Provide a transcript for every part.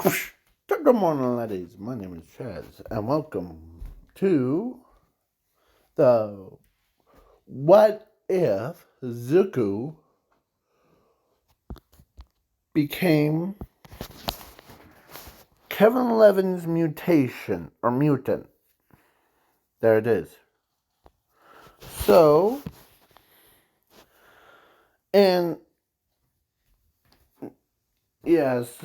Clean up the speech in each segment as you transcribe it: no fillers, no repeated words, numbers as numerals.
Good morning, ladies. My name is Chaz, and welcome to the What If Zuko Became Kevin Levin's Mutation, or Mutant. There it is. So, and yes,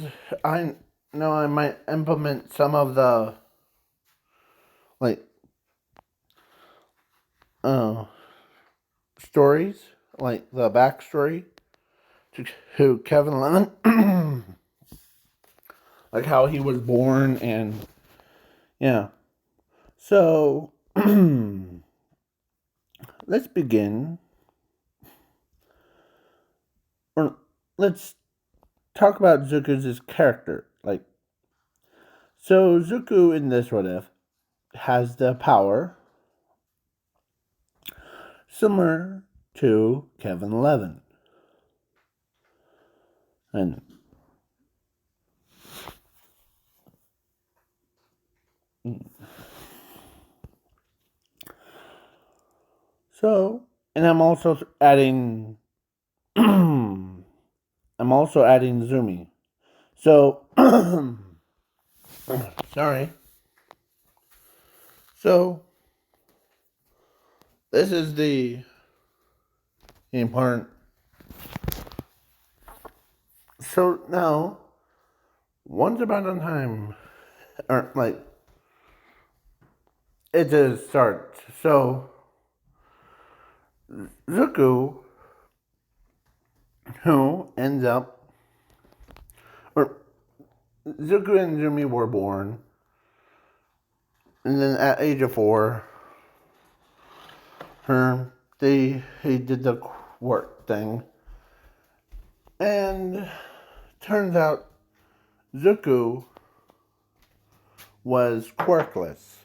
I know I might implement some of the, like, uh, stories, like the backstory to Kevin Levin. Like how he was born and yeah. So let's begin. Or let's talk about Zuko's character. So Zuko in this what if has the power similar to Kevin Levin. And so and I'm also adding I'm also adding Zumi. So sorry. So this is the important. So now, once upon a time, or like it just starts. So Zuko, who ends up, or Zuko and Zumi were born, and then at age of 4, he did the work thing, and turns out Zuko was quirkless.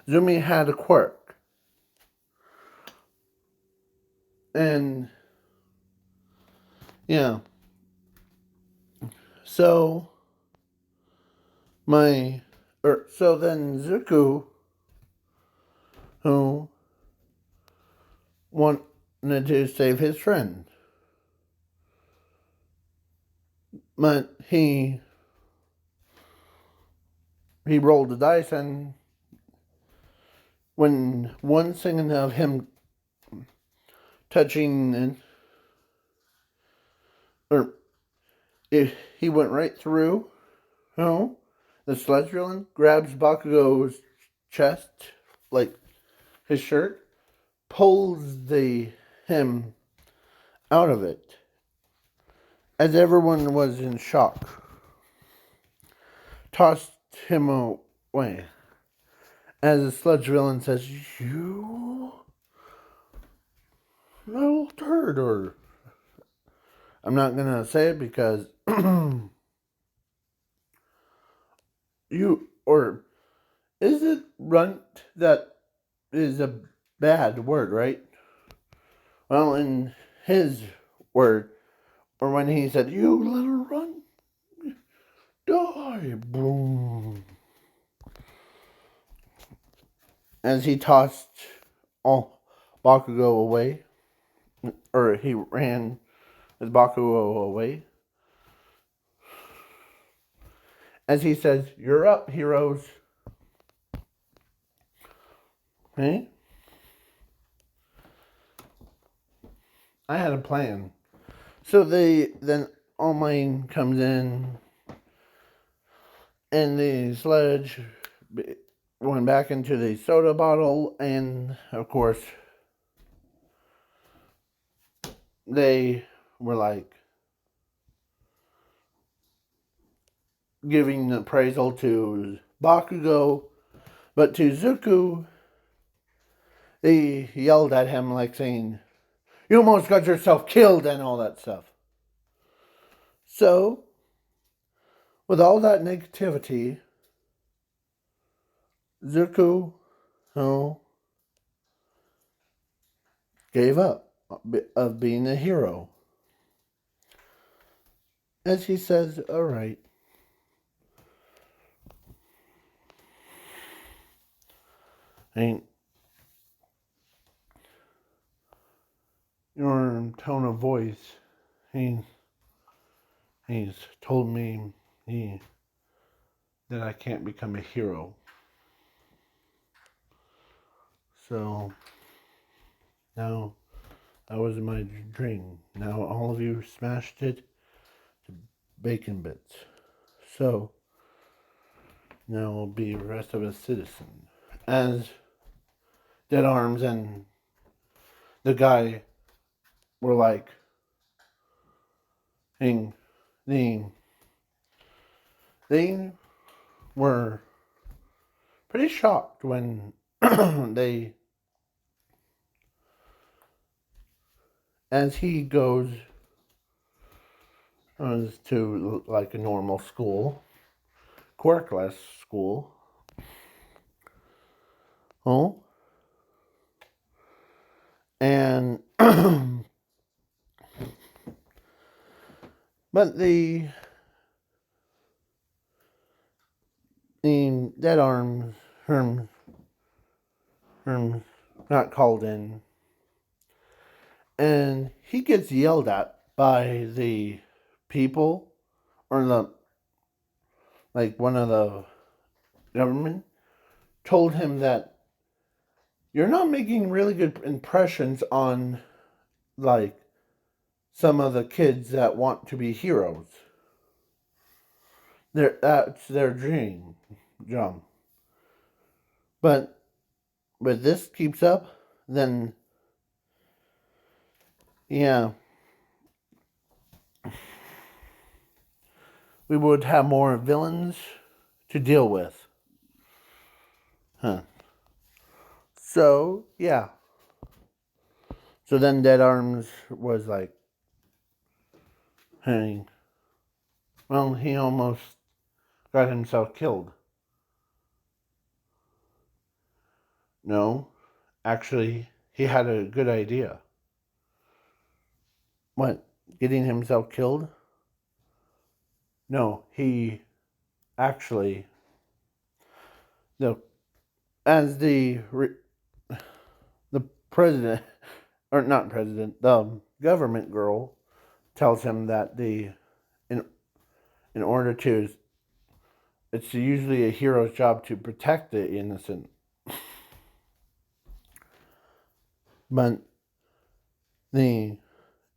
Zumi had a quirk, and yeah, so so then Zuko, who wanted to save his friend, but he rolled the dice, and when one second of him touching, or if he went right through, oh, the sledge villain grabs Bakugo's chest, like his shirt, pulls the him out of it, as everyone was in shock, tossed him away. As the sludge villain says, "You little turd," or I'm not gonna say it because you, or is it runt that is a bad word, right? Well, in his word, or when he said, "You little runt, die," boom, as he tossed all Bakugo away, or he ran his Bakugo away, as he says, "You're up, heroes." Hey, I had a plan. So then All Might comes in, and the sledge went back into the soda bottle, and of course they were like giving appraisal to Bakugo, but to Zuko they yelled at him like saying, "You almost got yourself killed," and all that stuff. So with all that negativity, Zuko, oh, gave up of being a hero. As he says, all right. And your tone of voice, he's told me that I can't become a hero. So now that was my dream. Now all of you smashed it to bacon bits. So now I'll be the rest of a citizen. As Dead Arms and the guy were like, they, they were pretty shocked when they, as he goes to like a normal school, quirkless school. Oh, and but the Dead Arms Herms got called in, and he gets yelled at by the people or the like one of the government told him that you're not making really good impressions on like some of the kids that want to be heroes. That's their dream, John. But if this keeps up, then yeah, we would have more villains to deal with. Huh. So, yeah. So then Dead Arms was like, hey, well, he almost got himself killed. No, actually, he had a good idea. What? Getting himself killed? No, he actually, the as the president, or not president, the government girl tells him that in in order to, it's usually a hero's job to protect the innocent, but the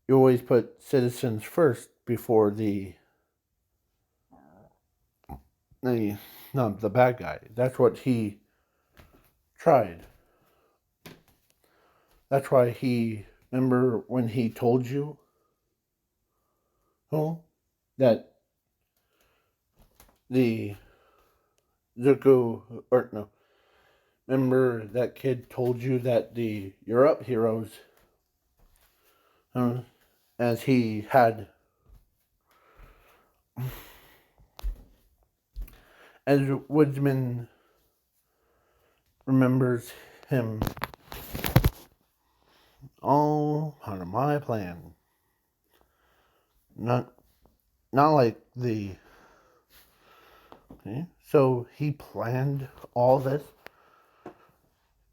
you always put citizens first before the not the bad guy. That's what he tried. That's why he, remember when he told you, oh, that the Zuko, or no, remember that kid told you that the Europe heroes, uh, as he had, as Woodsman remembers him, all part of my plan. Not like the. Okay, so he planned all this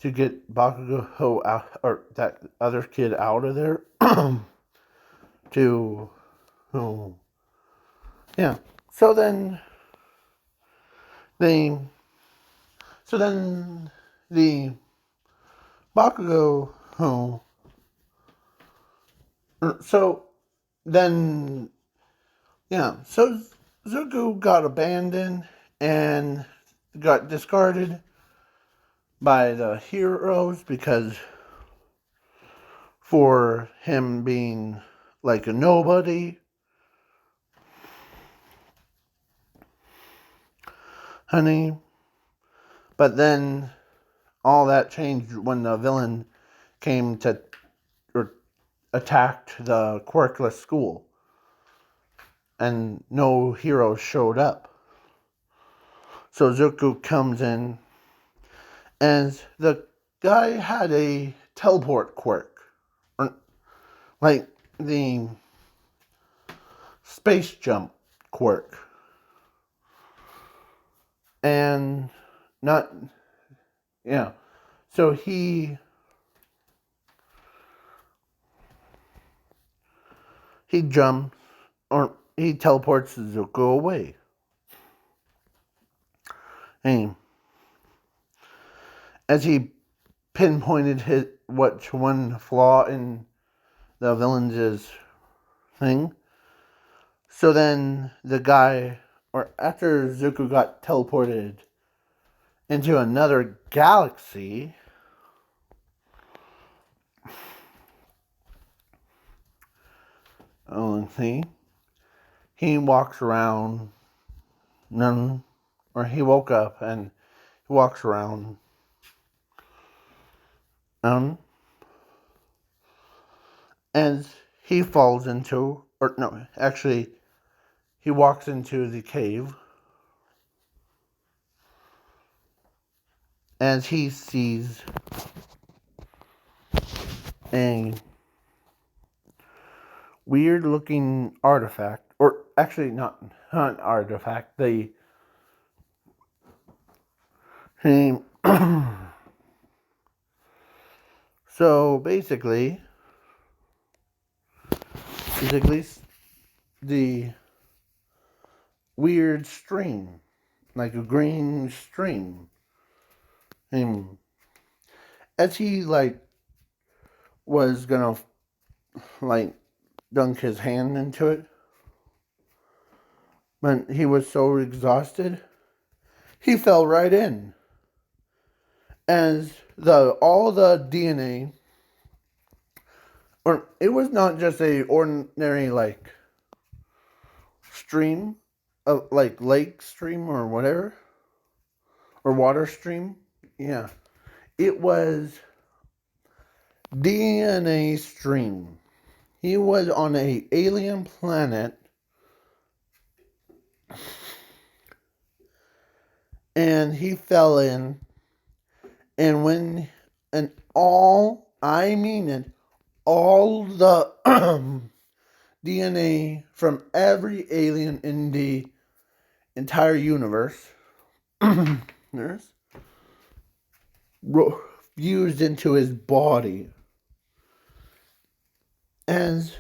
to get Bakugo out, or that other kid out of there. To, oh, yeah. So then the, so then the Bakugo, oh, so then, yeah. So Zuko got abandoned and got discarded by the heroes because for him being like a nobody, honey. But then all that changed when the villain came to, or attacked the quirkless school and no heroes showed up. So Zuko comes in, and the guy had a teleport quirk. Or, like, the space jump quirk. And not, yeah. So he jumps, or he teleports Zuko away. And as he pinpointed what one flaw in the villain's thing. So then the guy, or after Zuko got teleported into another galaxy, let's see, he walks around, or he woke up and he walks around, and he falls into, or no, actually, he walks into the cave, as he sees a weird looking artifact, or actually not an artifact, he so basically the weird string, like a green string, and as he was gonna dunk his hand into it, but he was so exhausted he fell right in, as all the DNA, or it was not just a ordinary stream of lake stream or whatever, or water stream. Yeah, it was DNA stream. He was on a alien planet, and he fell in, and all the DNA from every alien in the entire universe fused into his body, as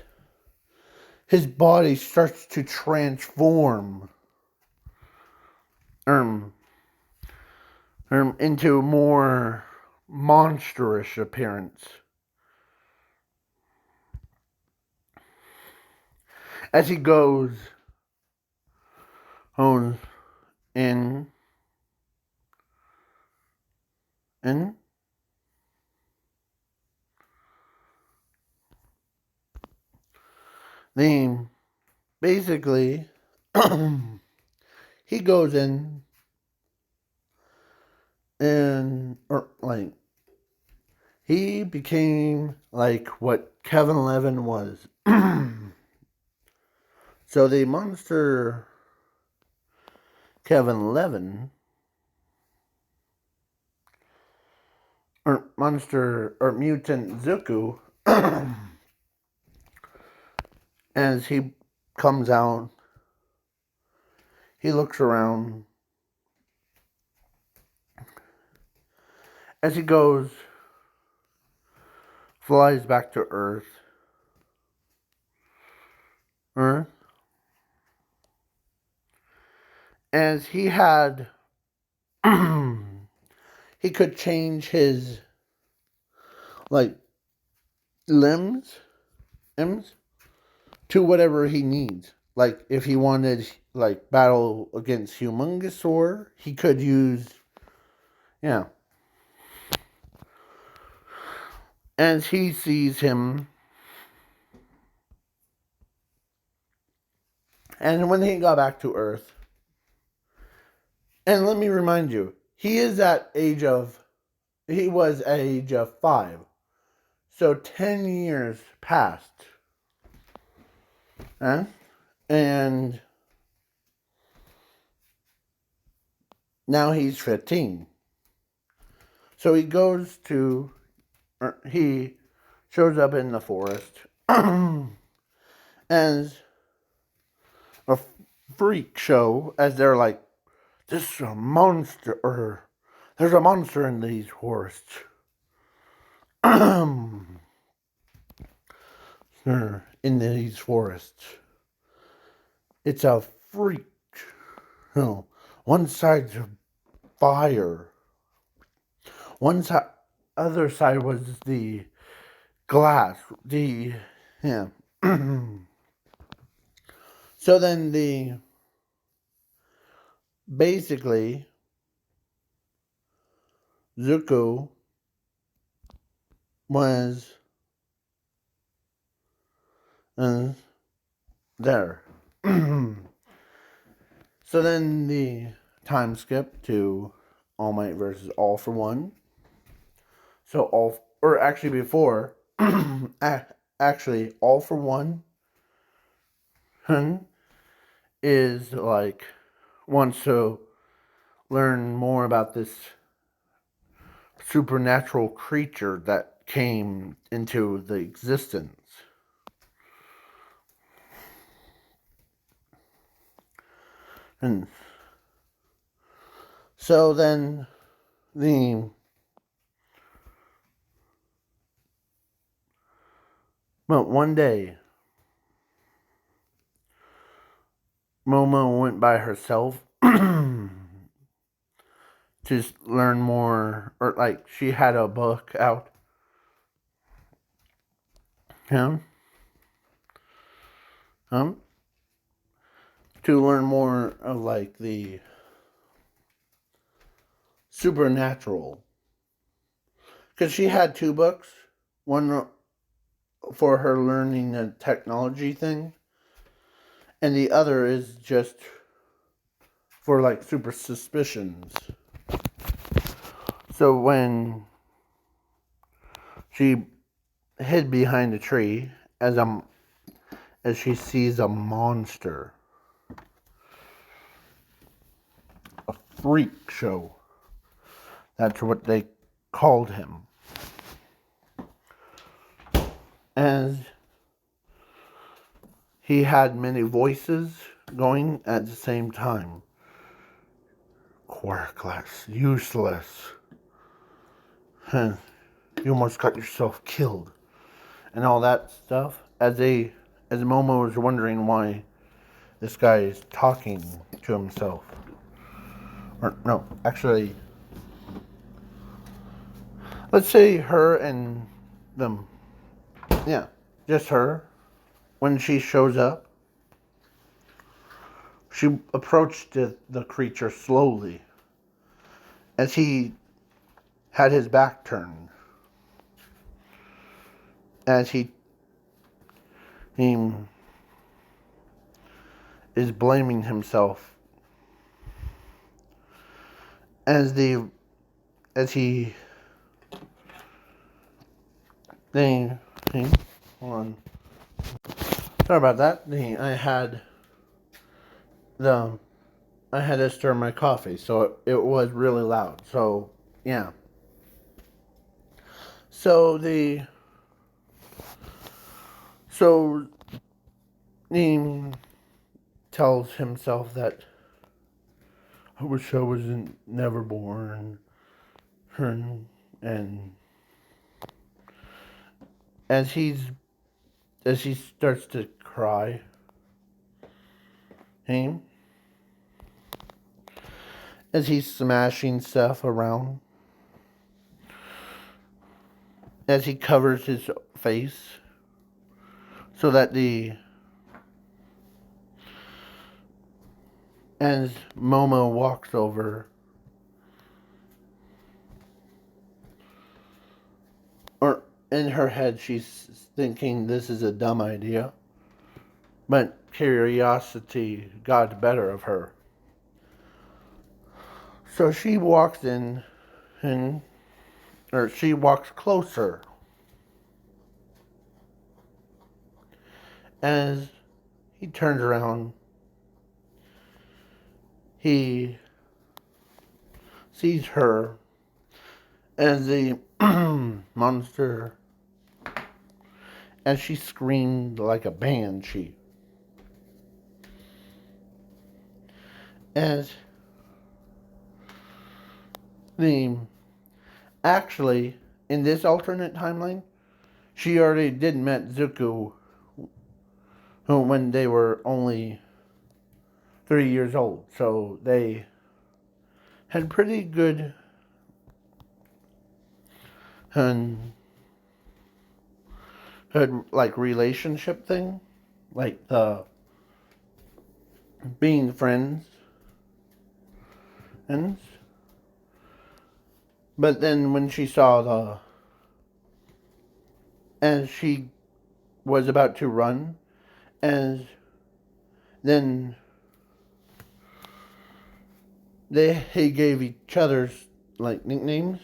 his body starts to transform into a more monstrous appearance, as he goes on in the basically he goes in and he became like what Kevin 11 was. So the monster Kevin 11, or monster or mutant Zuko, as he comes out, he looks around as he flies back to Earth, as he had he could change his limbs to whatever he needs. Like if he wanted battle against Humongousaur, he could use, yeah. As he sees him, and when he got back to Earth, and let me remind you, he was age of 5. So 10 years passed. And now he's 15. So he shows up in the forest, as freak show as they're like, this is a monster, or there's a monster in these forests. In these forests. It's a freak. No, one side's fire. One side, other side was the glass. Yeah. So then basically, Zuko was there. So then the time skip to All Might versus All for One. So or actually before, actually All for One is like wants to learn more about this supernatural creature that came into the existence. And so then one day Momo went by herself to learn more, or like she had a book out. To learn more of like the supernatural. Because she had two books. One for her learning the technology thing. And the other is just for like super suspicions. So when she hid behind a tree as she sees a monster. A freak show. That's what they called him. As he had many voices going at the same time. Quirkless, useless. You almost got yourself killed. And all that stuff. As Momo was wondering why this guy is talking to himself. Or no, actually, let's say her and them. Yeah, just her. When she shows up, she approached the creature slowly as he had his back turned. As he is blaming himself. As he hold on. Sorry about that. I had to stir my coffee, so it was really loud. So yeah. So he tells himself that I wish I wasn't never born, and as he starts to cry, as he's smashing stuff around, as he covers his face, so that as Momo walks over, or in her head she's thinking this is a dumb idea, but curiosity got the better of her. So she walks or she walks closer. As he turns around, he sees her as the monster, as she screamed like a banshee. As the actually in this alternate timeline, she already did met Zuko when they were only 3 years old. So they had pretty good and had like relationship thing, like the being friends and but then when she saw as she was about to run, as then they gave each other's like nicknames,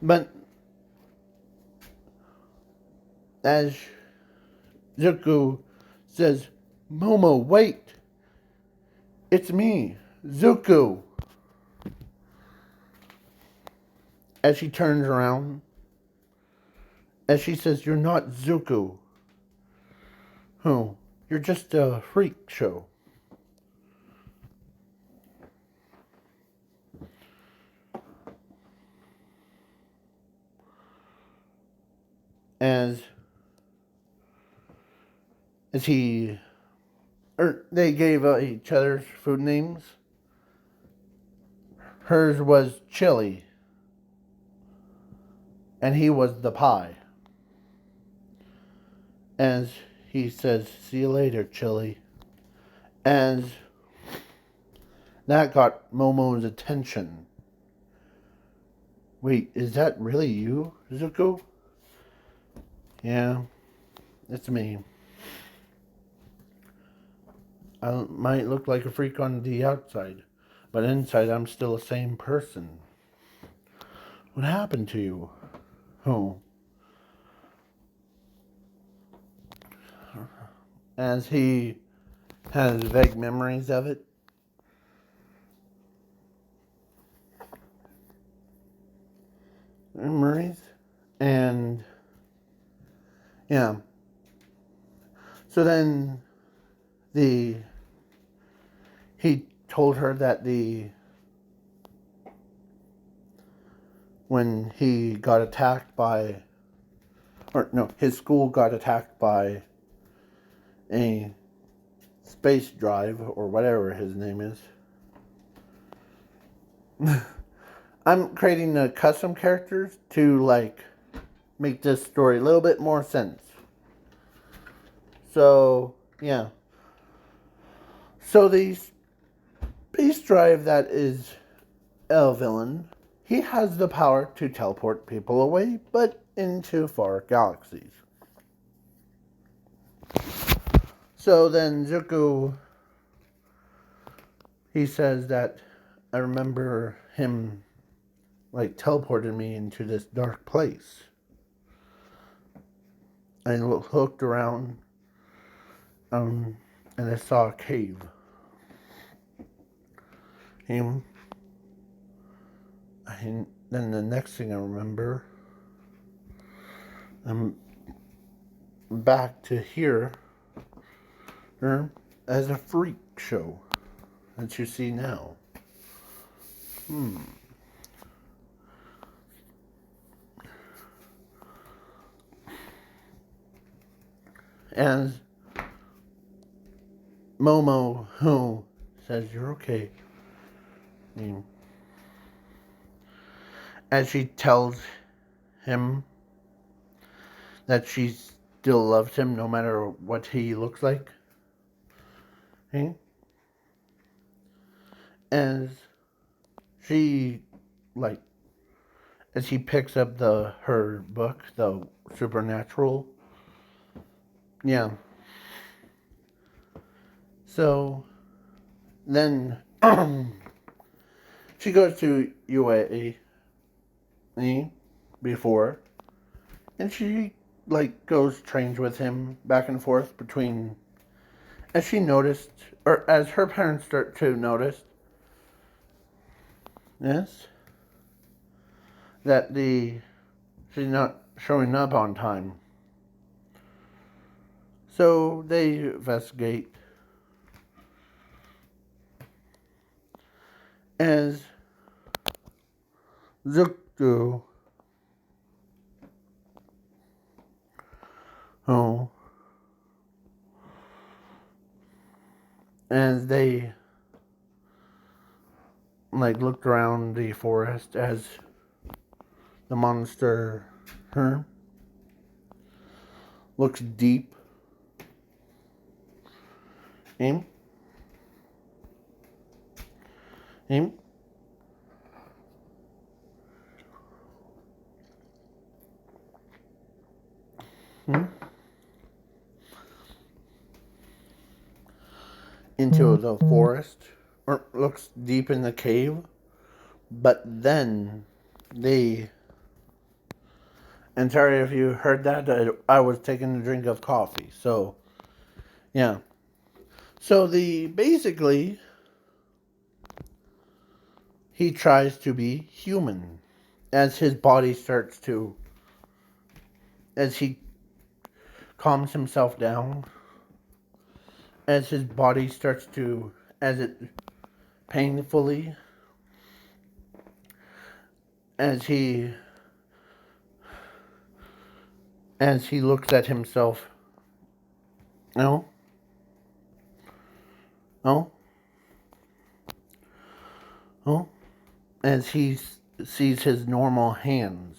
but as Zuko says, "Momo, wait, it's me, Zuko." As she turns around, as she says, "You're not Zuko. Oh, you're just a freak show." As he they gave each other's food names. Hers was Chili, and he was the pie. As he says, "See you later, Chili." As that got Momo's attention. "Wait, is that really you, Zuko?" "Yeah, it's me. I might look like a freak on the outside, but inside I'm still the same person. What happened to you?" "Oh." As he has vague memories of it. Memories. And yeah. So then he told her that when he got attacked by, or no, his school got attacked by a space drive or whatever his name is. I'm creating the custom characters to like make this story a little bit more sense. So yeah. So the space drive that is a villain, he has the power to teleport people away, but into far galaxies. So then Zuko, he says that I remember him like teleported me into this dark place. I looked around and I saw a cave. And then the next thing I remember, I'm back to here as a freak show that you see now. As Momo, who says you're okay, as she tells him that she still loves him no matter what he looks like. Okay? As she like as he picks up her book, the Supernatural. Yeah. So then she goes to UAE before, and she like goes trains with him back and forth between. As she noticed, or as her parents start to notice, yes, that she's not showing up on time. So they investigate as Zuko, oh, as they like looked around the forest as the monster her looks deep. Aim. Aim. Into the forest, or looks deep in the cave, but then they, and sorry if you heard that, I was taking a drink of coffee, so yeah. So basically he tries to be human as his body starts to, as he calms himself down, as his body starts to, as it painfully, as he looks at himself. No, no, no, as he sees his normal hands,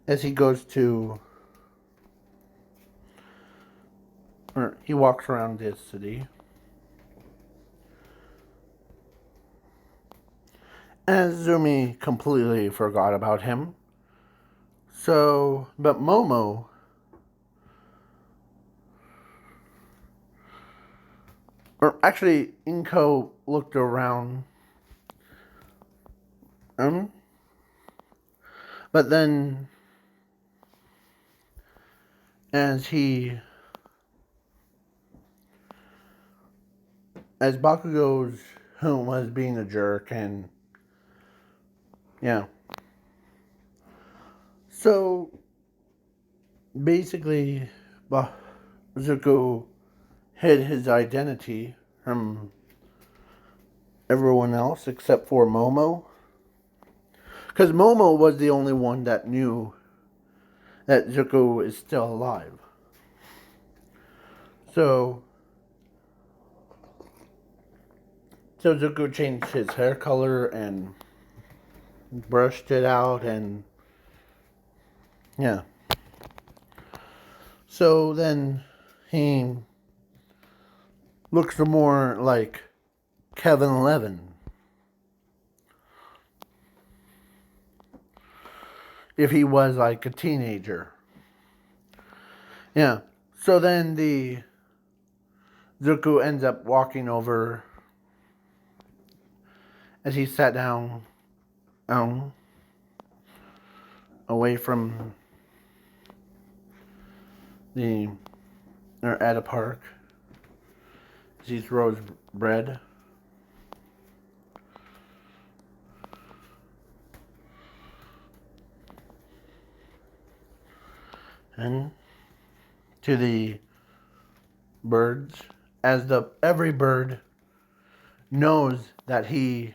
as he goes to, or he walks around his city, as Zumi completely forgot about him. So, but Momo, or actually Inko looked around, but then as Bakugo's was being a jerk, and yeah. So basically, Zuko hid his identity from everyone else except for Momo, because Momo was the only one that knew that Zuko is still alive. So Zuko changed his hair color and brushed it out, and yeah. So then he looks more like Kevin Levin. If he was like a teenager. Yeah. So then Zuko ends up walking over as he sat down away from or at a park. He throws bread. And to the birds, as every bird knows that he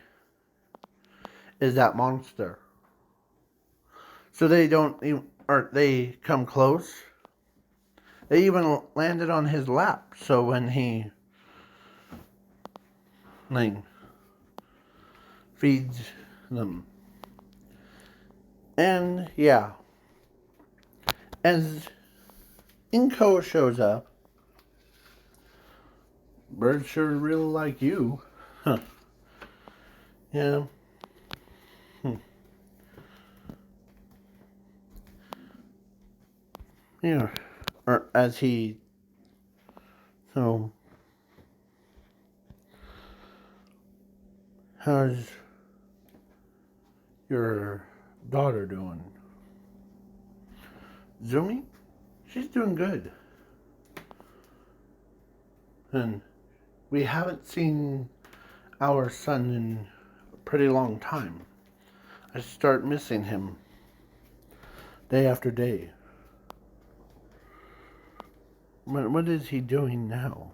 is that monster. So they don't even, or they come close. They even landed on his lap. So when he like feeds them. And yeah. As Inko shows up, birds sure really like you. Huh. Yeah. Yeah. Or as he, so, how's your daughter doing? Zumi? She's doing good. And we haven't seen our son in a pretty long time. I start missing him day after day. What is he doing now?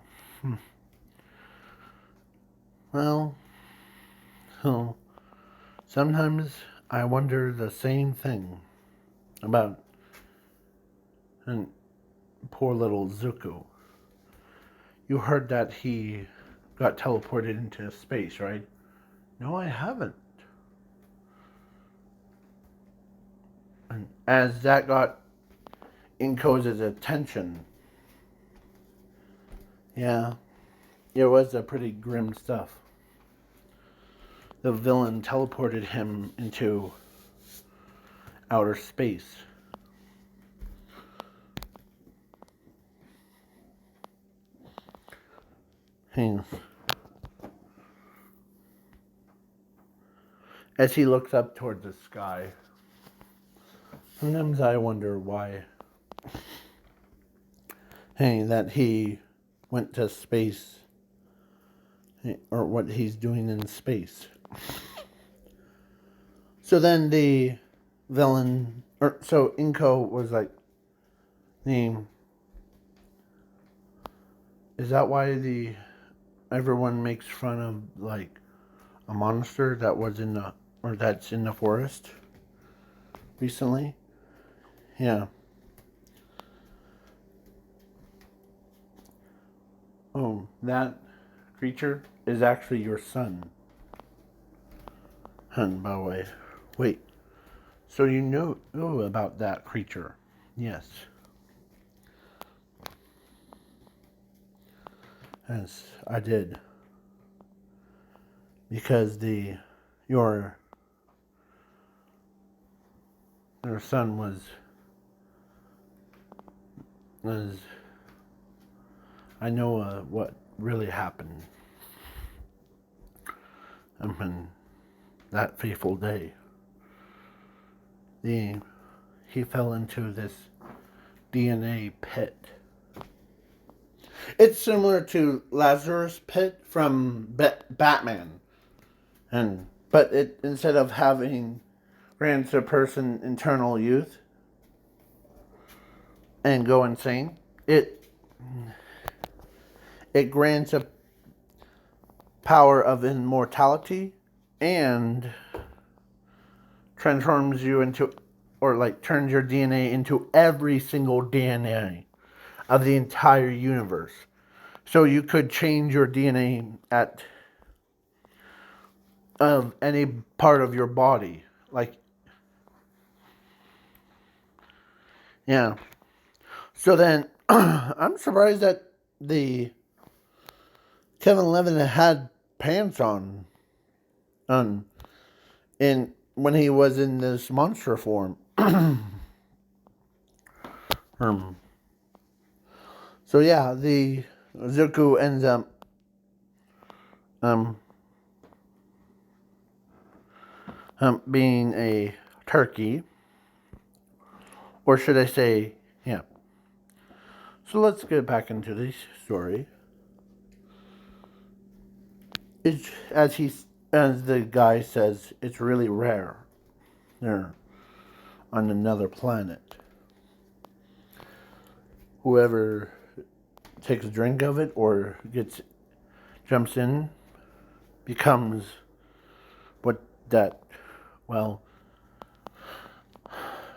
Well, oh, sometimes I wonder the same thing about and poor little Zuko. You heard that he got teleported into space, right? No, I haven't. And as that got Inko's attention, yeah, it was a pretty grim stuff. The villain teleported him into outer space. And as he looks up toward the sky, sometimes I wonder why. Hey, that he went to space, or what he's doing in space. So then the villain, or so Inko was like, "Name, is that why everyone makes fun of like a monster that was in the or that's in the forest recently?" Yeah. Oh, that creature is actually your son. By the way. Wait, so you know about that creature? Yes. Yes, I did. Because your your son was I know what really happened on that fateful day. He fell into this DNA pit. It's similar to Lazarus Pit from Batman, but it instead of having grants a person internal youth and go insane, it grants a power of immortality and transforms you into, or like turns your DNA into every single DNA of the entire universe. So you could change your DNA of any part of your body. Like, yeah. So then, I'm surprised that the Kevin Levin had pants on in when he was in this monster form. So yeah, the Zuko ends up um, being a turkey, or should I say, yeah. So let's get back into the story. It's as the guy says, it's really rare. They're on another planet. Whoever takes a drink of it or jumps in becomes what that, well,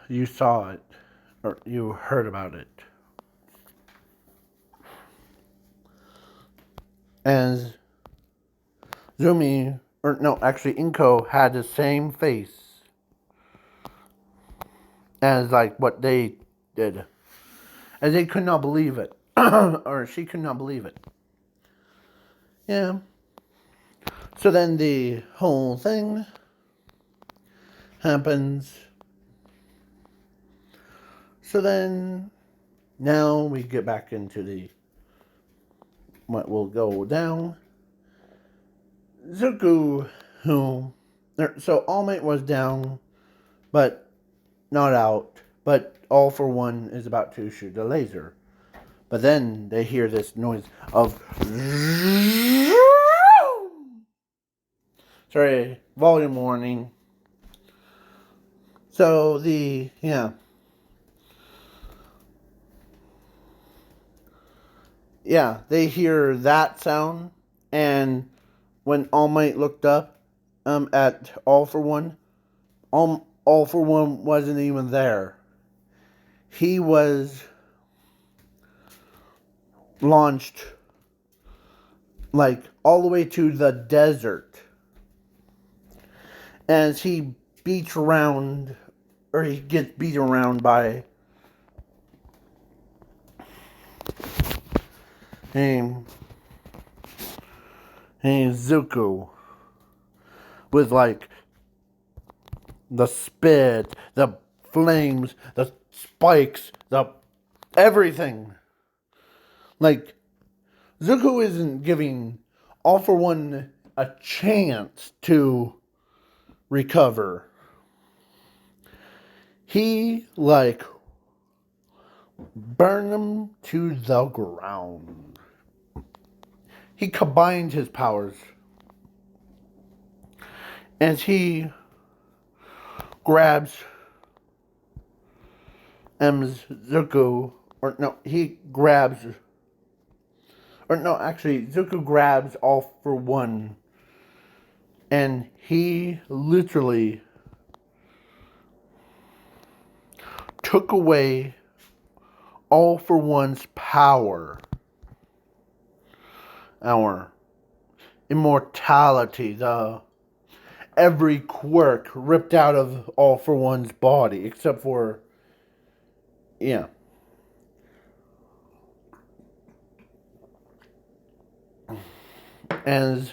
you saw it or you heard about it. As Zumi, or no, actually Inko had the same face as like what they did. As they could not believe it. Or she could not believe it. Yeah. So then the whole thing happens. So then now we get back into what will go down. Zuko, so All Might was down, but not out. But All for One is about to shoot the laser. But then they hear this noise of, sorry, volume warning. So yeah, they hear that sound, and when All Might looked up at All for One, All for One wasn't even there. He was launched like all the way to the desert. As he beats around, or he gets beat around by Zuko with like the spit, the flames, the spikes, the everything. Like, Zuko isn't giving All for One a chance to recover. He, like, burned them to the ground. He combined his powers as he grabs Zuko, or no, he grabs, or no, actually, Zuko grabs All for One, and he literally took away All for One's power, our immortality, the every quirk ripped out of All for One's body, except for, yeah. And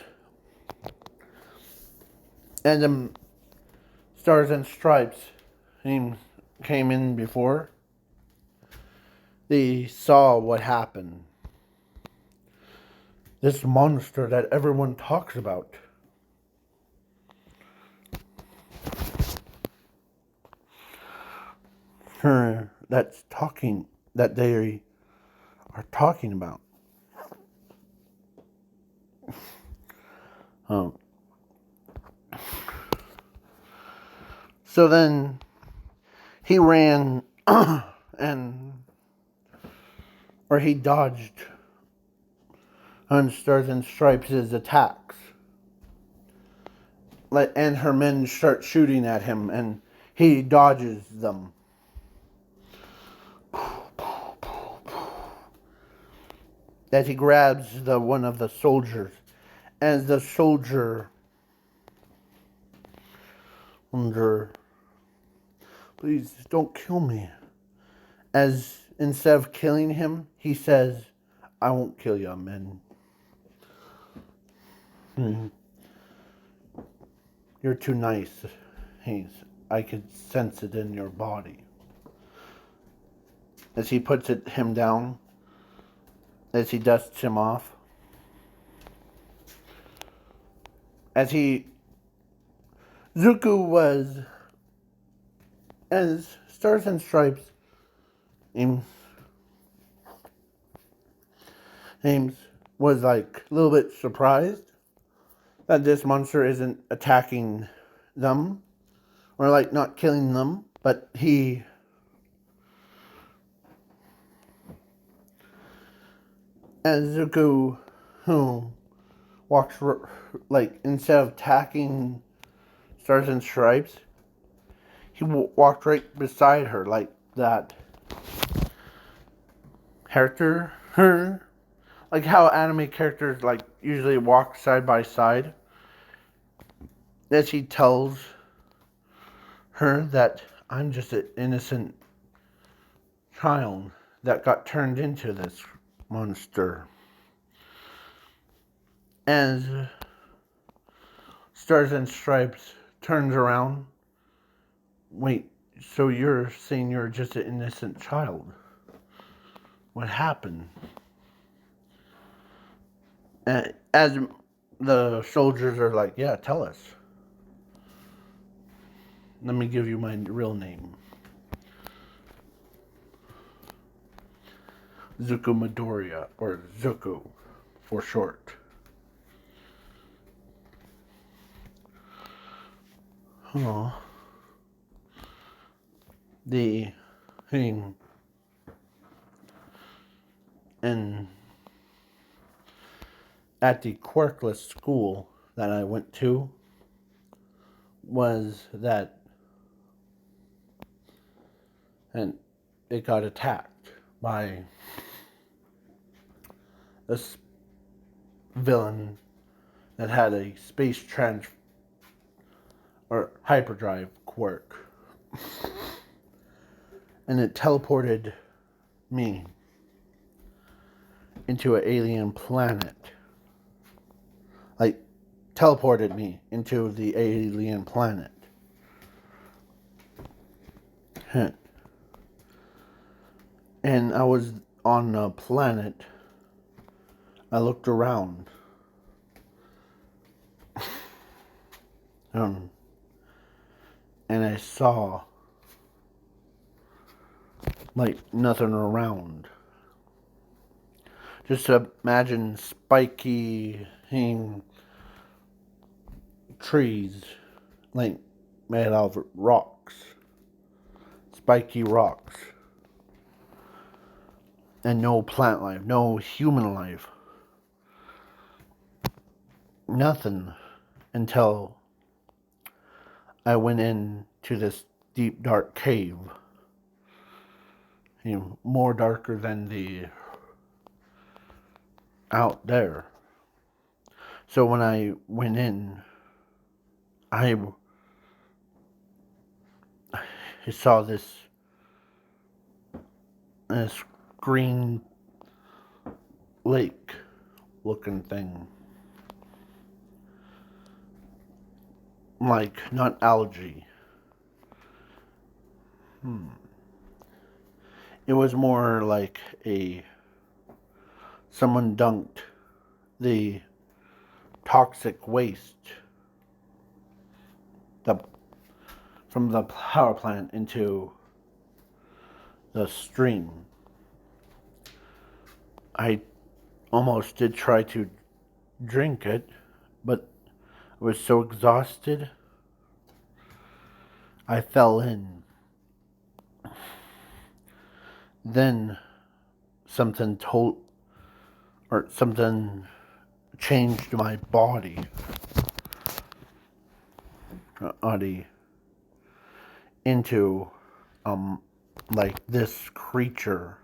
Stars and Stripes came in before. They saw what happened. This monster that everyone talks about. Her that's talking, that they are talking about. So then he ran or he dodged on Stars and Stripes' attacks. And her men start shooting at him, and he dodges them. As he grabs one of the soldiers, as the soldier please don't kill me. As instead of killing him, he says, I won't kill you, men. You're too nice. I could sense it in your body. As he puts him down, as he dusts him off, Zuko was, as Stars and Stripes Ames was like a little bit surprised that this monster isn't attacking them, or like not killing them, but as Zuko, walks, like, instead of attacking Stars and Stripes, he walked right beside her, like that character, like how anime characters like usually walk side by side. As he tells her that I'm just an innocent child that got turned into this monster. As Stars and Stripes turns around, wait, so you're saying you're just an innocent child? What happened? And as the soldiers are like, yeah, tell us. Let me give you my real name. Zuko Midoriya, or Zuko for short. Oh. The thing. And at the quirkless school, that I went to was that, and it got attacked by this villain that had a space or hyperdrive quirk, and it teleported me into an alien planet. Like, teleported me into the alien planet. And I was on the planet. I looked around. And I saw like nothing around. Just imagine spiky trees, like made out of rocks, spiky rocks, and no plant life, no human life, nothing, until I went into this deep dark cave, more darker than the out there. So when I went in, I saw this green lake looking thing. Like, not algae. It was more like someone dunked the toxic waste from the power plant into the stream. I almost did try to drink it, but I was so exhausted, I fell in. Then something changed my body into like this creature.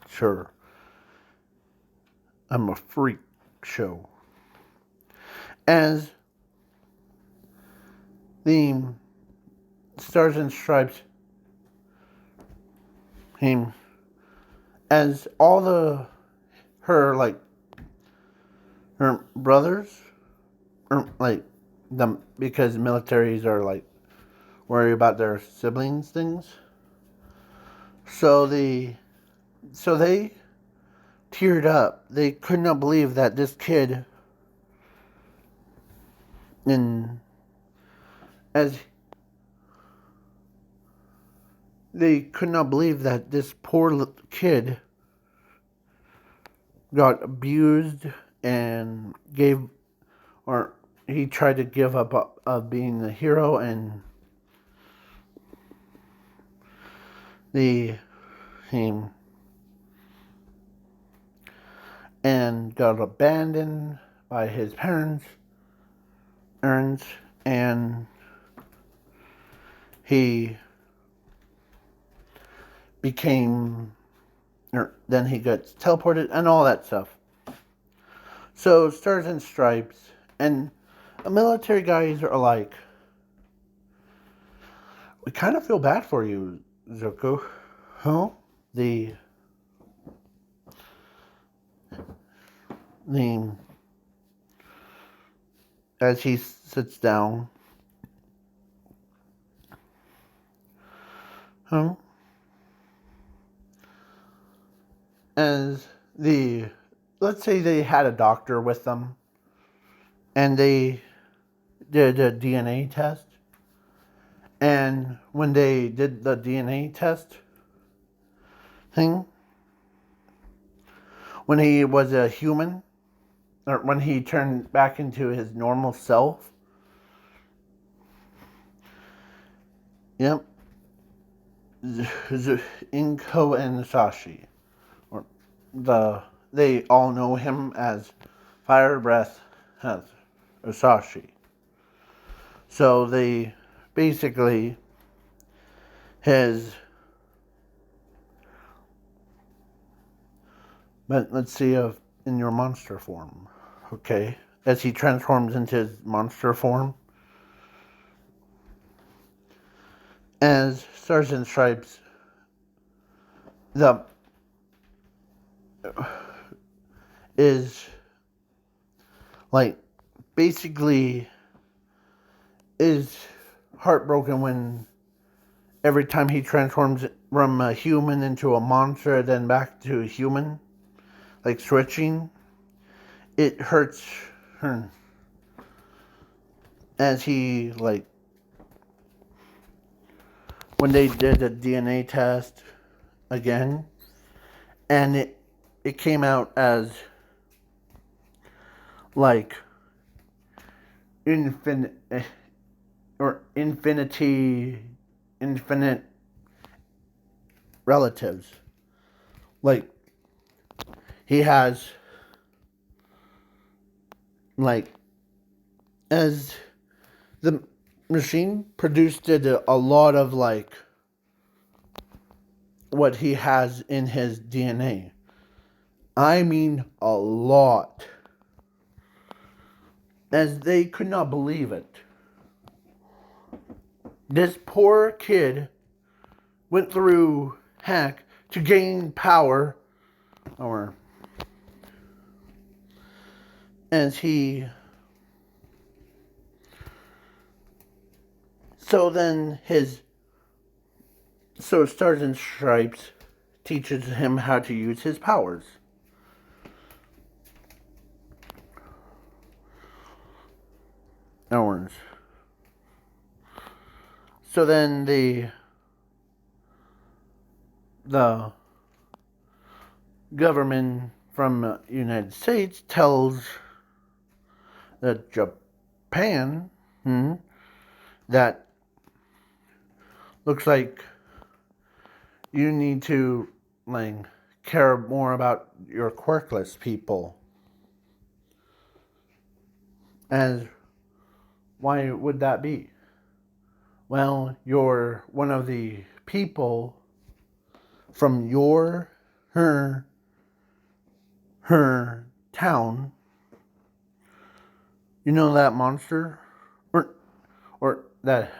Sure, I'm a freak show. As the Stars and Stripes came, as all her brothers, or because militaries are worry about their siblings things. So they teared up. They could not believe that this kid, they could not believe that this poor kid got abused and he tried to give up of being the hero, and and got abandoned by his parents, and he then he gets teleported and all that stuff. So Stars and Stripes and military guys are like, we kind of feel bad for you, Zuko. Huh? The as he sits down. Huh? As let's say they had a doctor with them, and they did a DNA test. And when they did the DNA test thing, when he was a human, or when he turned back into his normal self, yep, Inko and Sashi, or they all know him as Fire Breath Asashi. So they basically his. But let's see if in your monster form, okay? As he transforms into his monster form, as Stars and Stripes, the is like basically is heartbroken when every time he transforms from a human into a monster, then back to a human, like switching, it hurts her. As he, like, when they did a DNA test again, and it came out as, like, infinite relatives. Like, he has, like, as the machine produced a lot of, like, what he has in his DNA. I mean, a lot. As they could not believe it. This poor kid went through heck to gain power, or as he. So then so Stars and Stripes teaches him how to use his powers. Orange. So then the government from United States tells the Japan that looks like you need to, like, care more about your quirkless people. As why would that be? Well, you're one of the people from her town. You know that monster? Or that,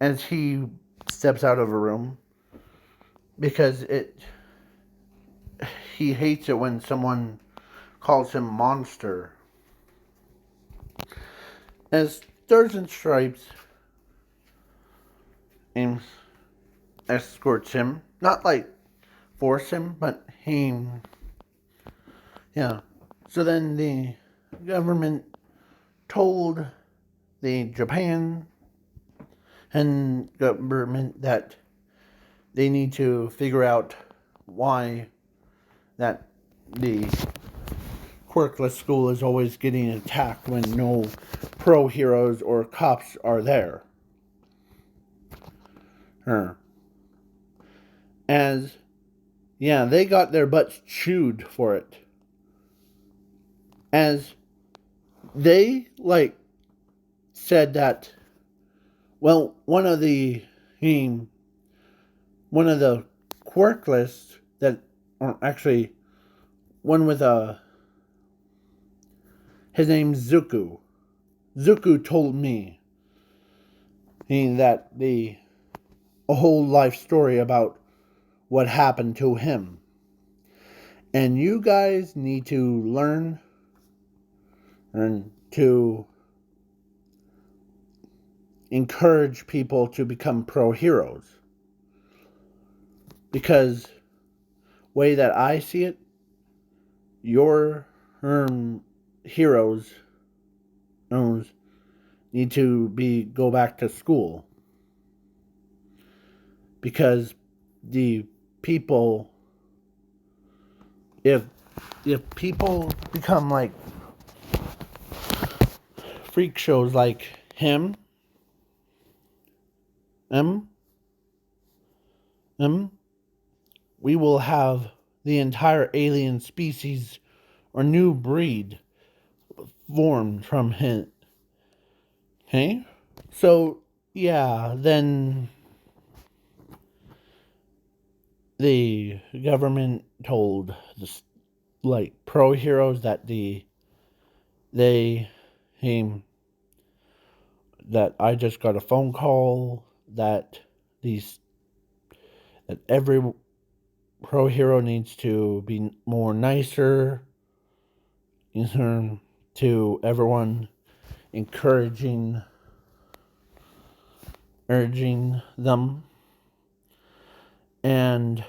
as he steps out of a room, because he hates it when someone calls him monster. As Stars and Stripes escorts him, not like force him, but yeah. So then the government told the Japan and government that they need to figure out why that the quirkless school is always getting attacked when no pro heroes or cops are there. As, yeah, they got their butts chewed for it. As they, like, said that, well, one of the quirkless that, or actually, one with his name's Zuko. Zuko told me that a whole life story about what happened to him. And you guys need to learn and to encourage people to become pro heroes. Because way that I see it, your heroes need to go back to school. Because the people, if people become like freak shows like him, we will have the entire alien species or new breed formed from him. Okay? So, yeah, then the government told the pro heroes that they came that I just got a phone call that these that every pro hero needs to be more nicer to everyone, encouraging urging them, and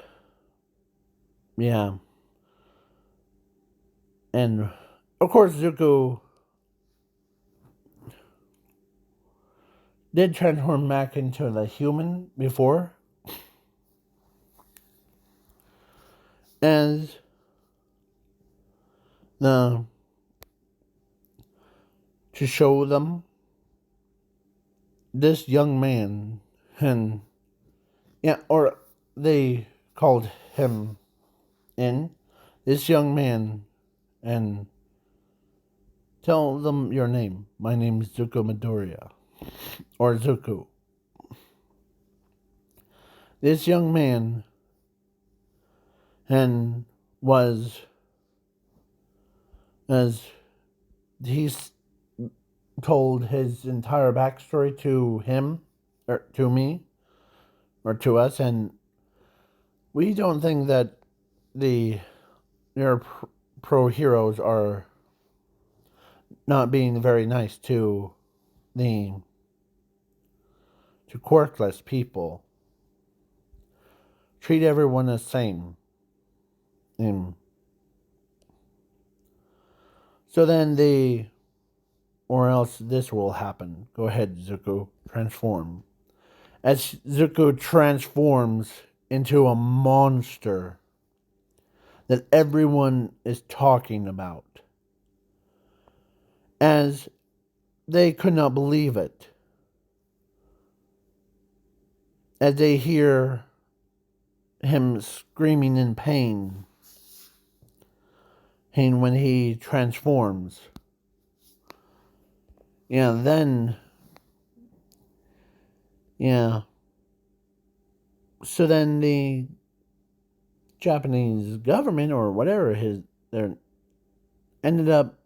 yeah, and of course Zuko did transform back into the human before, as the to show them this young man, and yeah, or they called him in this young man, and tell them your name. My name is Zuko Midoriya, or Zuko. This young man and was as he's told his entire backstory to him or to me or to us, and we don't think that the your pro heroes are not being very nice the to quirkless people. Treat everyone the same. So then or else this will happen. Go ahead, Zuko, transform. As Zuko transforms into a monster that everyone is talking about, as they could not believe it, as they hear him screaming in pain when he transforms. Yeah, then, yeah. So then the Japanese government or whatever they ended up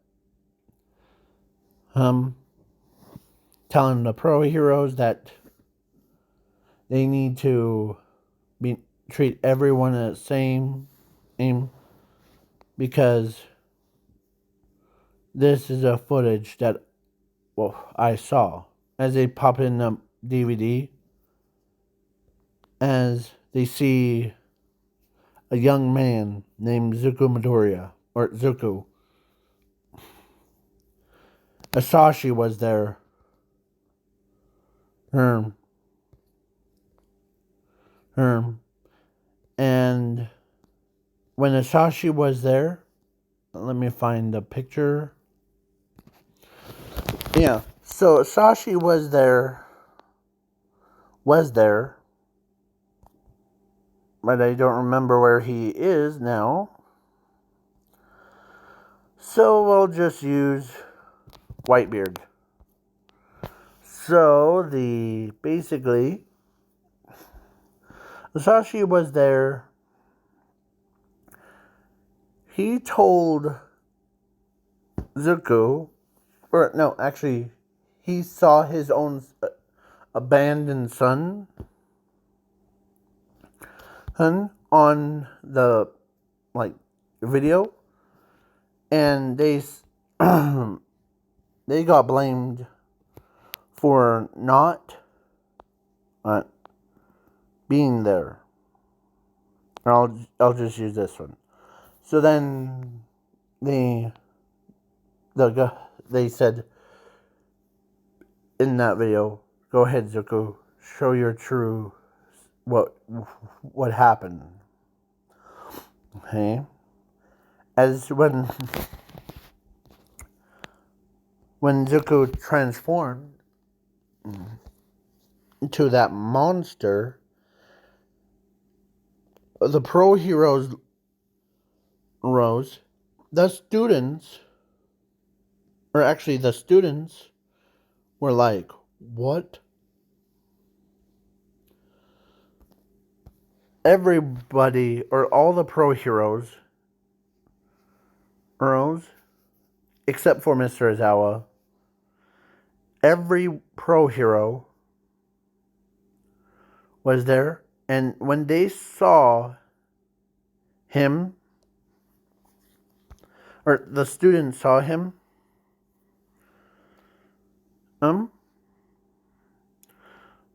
telling the pro heroes that they need to treat everyone the same, because this is a footage that I saw as they pop in the DVD, as they see a young man named Zuko Midoriya, or Zuko. Asashi was there. Herm. And when Asashi was there, let me find the picture. Yeah, so Asashi was there, but I don't remember where he is now. So we'll just use Whitebeard. So basically, Asashi was there. He told Zuko, or no, actually, he saw his own abandoned son on the video, and they they got blamed for not being there. I'll just use this one. So then they said in that video, "Go ahead, Zuko, show your true what happened." Okay, as when Zuko transformed into that monster, the pro heroes arose, the students, or actually the students, were like, what? Everybody, or all the pro heroes, arose, except for Mr. Izawa. Every pro hero was there, and when they saw him, or the students saw him,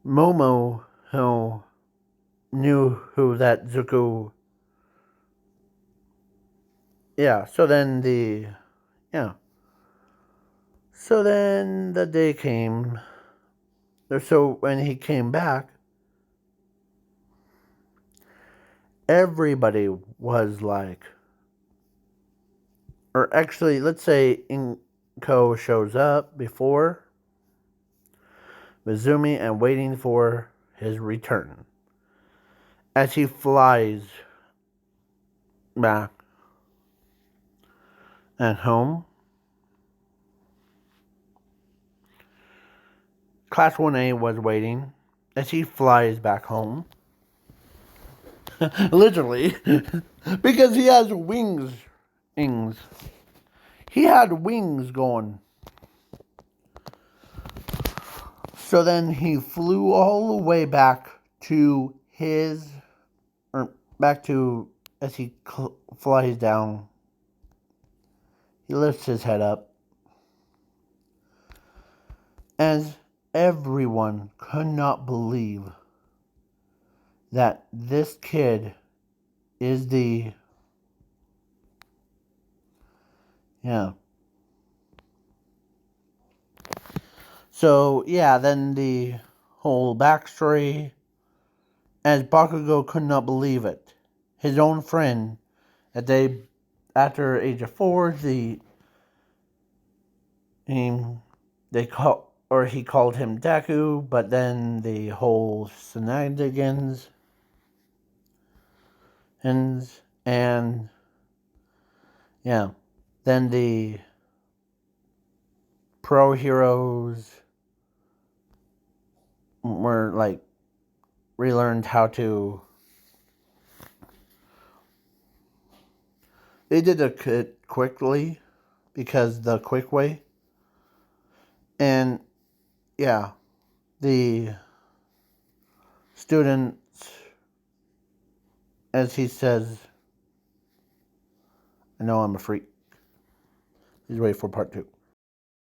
Momo who knew who that Zuko. Yeah, so then the day came. So when he came back, everybody was like, or actually, let's say Inko shows up before Mizumi and waiting for his return. As he flies back at home, Class 1A was waiting as he flies back home. Literally. Because he has wings. He had wings going. So then he flew all the way back to as he flies down. He lifts his head up. As everyone could not believe that this kid is So, then the whole backstory, as Bakugo could not believe it. His own friend, that after age of 4, he called him Deku, but then the whole shenanigans, then the pro heroes were like relearned how to. They did it quickly because the quick way, and the students, as he says, I know I'm a freak. He's ready for part 2.